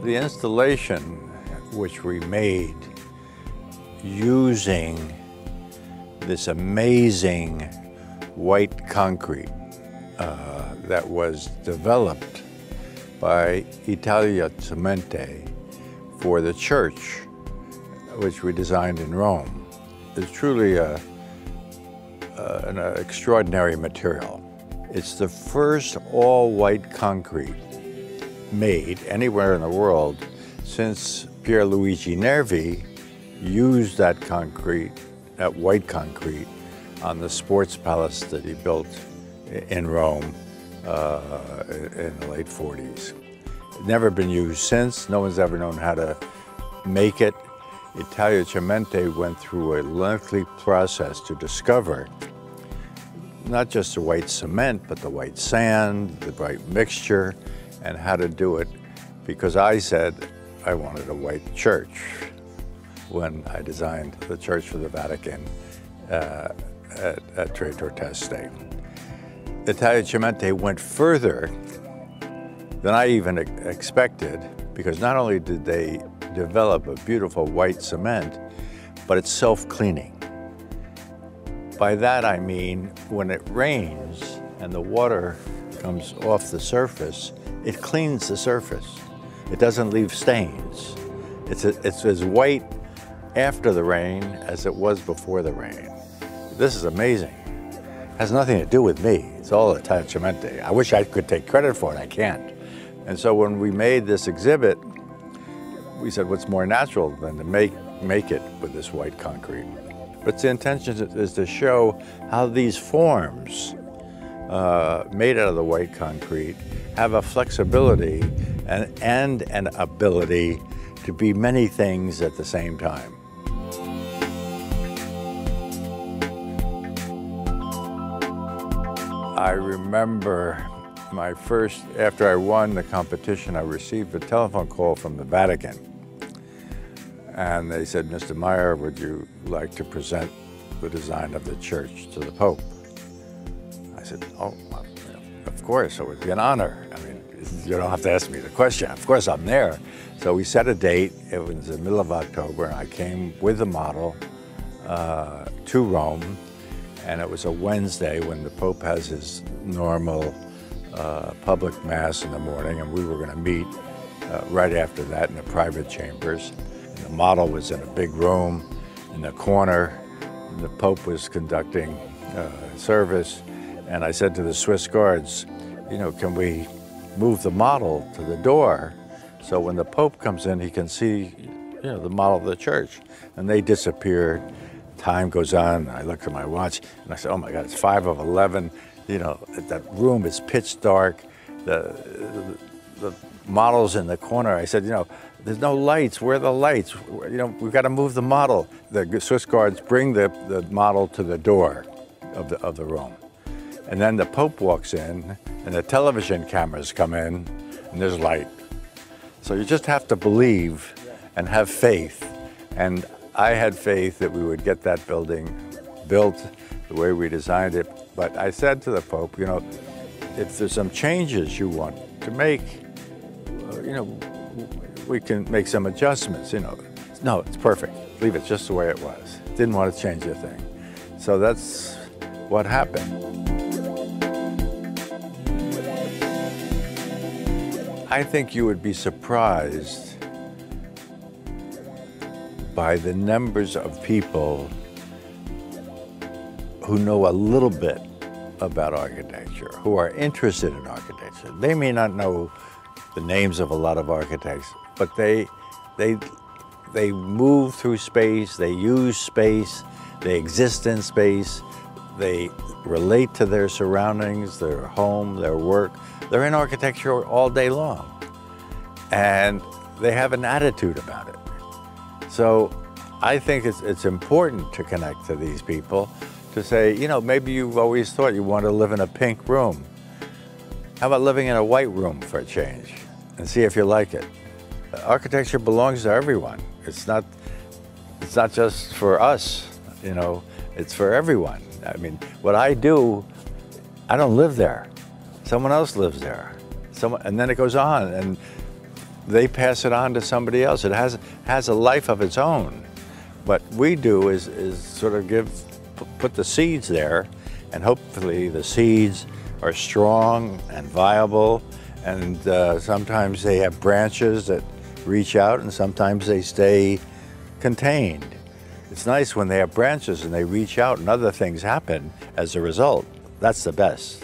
The installation, which we made using this amazing white concrete that was developed by ITALCEMENTI for the church, which we designed in Rome, is truly an extraordinary material. It's the first all-white concrete made anywhere in the world since Pierluigi Nervi used that concrete, that white concrete, on the sports palace that he built in Rome in the late 40s. It's never been used since. No one's ever known how to make it. ITALCEMENTI went through a lengthy process to discover not just the white cement, but the white sand, the white mixture, and how to do it, because I said I wanted a white church when I designed the church for the Vatican at Tre Torteste. ITALCEMENTI went further than I even expected, because not only did they develop a beautiful white cement, but it's self-cleaning. By that I mean, when it rains and the water comes off the surface, it cleans the surface. It doesn't leave stains. It's as white after the rain as it was before the rain. This is amazing. It has nothing to do with me. It's all ITALCEMENTI. I wish I could take credit for it, I can't. And so when we made this exhibit, we said, what's more natural than to make it with this white concrete? But the intention is to show how these forms made out of the white concrete have a flexibility and an ability to be many things at the same time. I remember my first, after I won the competition, I received a telephone call from the Vatican. And they said, Mr. MEIER, would you like to present the design of the church to the Pope? I said, oh, well, of course, it would be an honor. I mean, you don't have to ask me the question. Of course, I'm there. So we set a date. It was the middle of October, and I came with the model to Rome. And it was a Wednesday when the Pope has his normal public mass in the morning, and we were going to meet right after that in the private chambers. The model was in a big room in the corner. The Pope was conducting service, and I said to the Swiss guards, you know, can we move the model to the door so when the Pope comes in he can see, you know, the model of the church? And they disappeared. Time goes on. I look at my watch and I said, oh my God, it's 5 of 11. You know, that room is pitch dark. The model's in the corner. I said, you know, there's no lights. Where are the lights? You know, we've got to move the model. The Swiss guards bring the model to the door of the room. And then the Pope walks in, and the television cameras come in, and there's light. So you just have to believe and have faith. And I had faith that we would get that building built the way we designed it. But I said to the Pope, you know, if there's some changes you want to make, you know, we can make some adjustments, you know. No, it's perfect. Leave it just the way it was. Didn't want to change a thing. So that's what happened. I think you would be surprised by the numbers of people who know a little bit about architecture, who are interested in architecture. They may not know the names of a lot of architects, but they move through space, they use space, they exist in space, they relate to their surroundings, their home, their work. They're in architecture all day long, and they have an attitude about it. So I think it's important to connect to these people, to say, you know, maybe you've always thought you want to live in a pink room. How about living in a white room for a change, and see if you like it? Architecture belongs to everyone. It's not just for us, you know, it's for everyone. I mean, what I do, I don't live there. Someone else lives there. And then it goes on, and they pass it on to somebody else. It has a life of its own. What we do is sort of put the seeds there, and hopefully the seeds are strong and viable, and sometimes they have branches that reach out, and sometimes they stay contained. It's nice when they have branches and they reach out and other things happen as a result. That's the best.